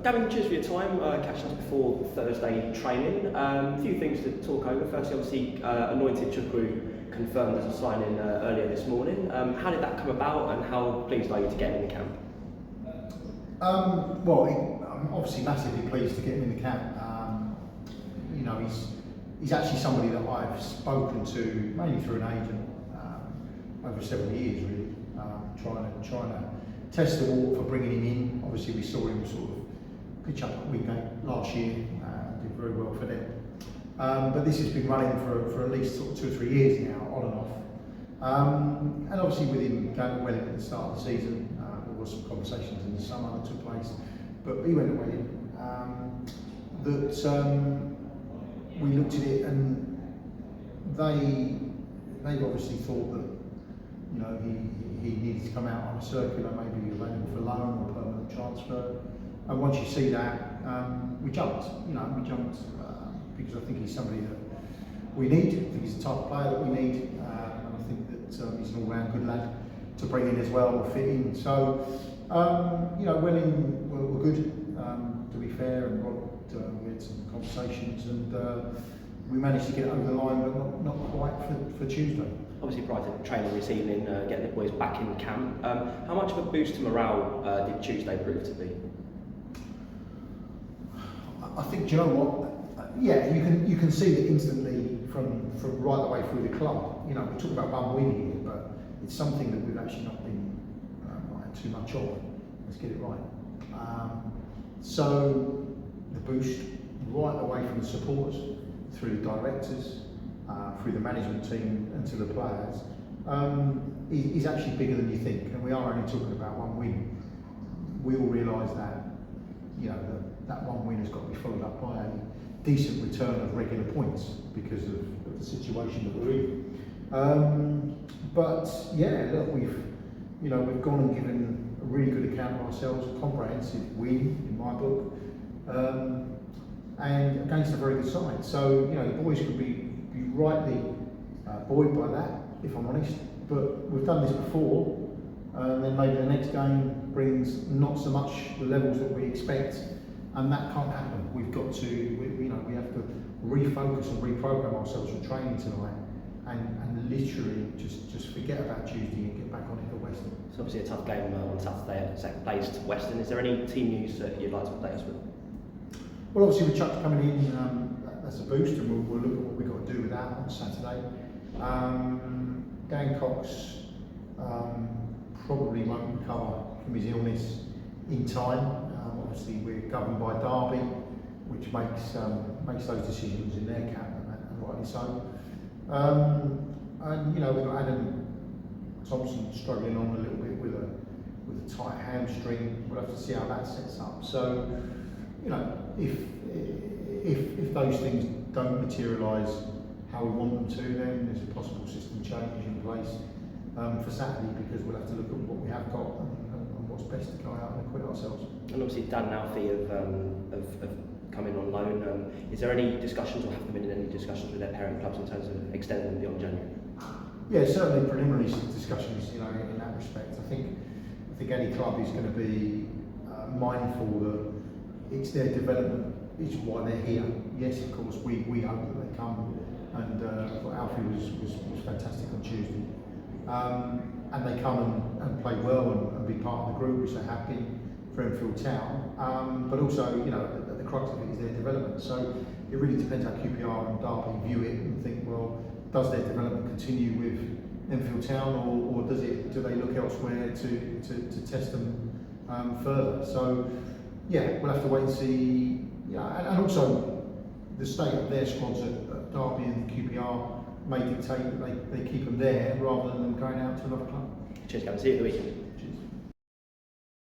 Gavin, cheers for your time, catching us before Thursday training. A few things to talk over. Firstly, obviously, Anointed Chukwu confirmed as a sign-in earlier this morning. How did that come about, and how pleased are you to get him in the camp? I'm obviously massively pleased to get him in the camp. He's actually somebody that I've spoken to mainly through an agent over several years, really, trying to test the water for bringing him in. Obviously, we saw him sort of pitch up at Wingate last year, did very well for them. But this has been running for at least sort of 2 or 3 years now, on and off. And obviously, with him going to Welling at the start of the season, there was some conversations in the summer that took place. But he went to Welling. We looked at it, and they obviously thought that he needed to come out on a circular, maybe available for loan or permanent transfer. And once you see that, we jumped. Because I think he's somebody that we need. I think he's the type of player that we need, and I think that he's an all-round good lad to bring in as well, or fit in. So, Welling were good, to be fair, and we had some conversations, and we managed to get it over the line, but not quite for Tuesday. Obviously, prior to training this evening, getting the boys back in camp, how much of a boost to morale did Tuesday prove to be? I think, do you know what? Yeah, you can see that instantly from right the way through the club. We talk about one win here, but it's something that we've actually not been too much of. Let's get it right. So the boost right away from the supporters, through the directors, through the management team, and to the players, is actually bigger than you think. And we are only talking about one win. We all realise that that one win has got to be followed up by a decent return of regular points because of the situation that we're in. But yeah, look, we've gone and given a really good account of ourselves, a comprehensive win in my book, and against a very good side. So the boys could be rightly buoyed by that, if I'm honest. But we've done this before, and then maybe the next game brings not so much the levels that we expect. And that can't happen. We've got to, we have to refocus and reprogram ourselves for training tonight, and literally just forget about Tuesday and get back on it for Weston. It's obviously a tough game on Saturday at second place to Weston. Is there any team news that you'd like to update us with? Well, obviously with Chuck coming in, that's a boost, and we'll look at what we've got to do with that on Saturday. Dan Cox probably won't recover from his illness in time. Obviously, we're governed by Derby, which makes those decisions in their camp, and rightly so. And we've got Adam Thompson struggling on a little bit with a tight hamstring. We'll have to see how that sets up. So, if those things don't materialise how we want them to, then there's a possible system change in place for Saturday, because we'll have to look at what we have got and what's best to go out and acquit ourselves. And obviously Dan and Alfie have come in on loan. Is there any discussions, or have there been any discussions with their parent clubs in terms of extending them beyond January? Yeah, certainly preliminary discussions, in that respect. I think any club is going to be mindful that it's their development, it's why they're here. Yes, of course, we hope that they come, and I thought Alfie was fantastic on Tuesday. And they come and play well and be part of the group, which they have been for Enfield Town. But also, the crux of it is their development. So it really depends how QPR and Derby view it and think, well, does their development continue with Enfield Town, or do they look elsewhere to test them further? So yeah, we'll have to wait and see. And also the state of their squads at Derby and QPR may dictate that they keep them there rather than them going out to another club. Cheers, Gavin. See you at the weekend.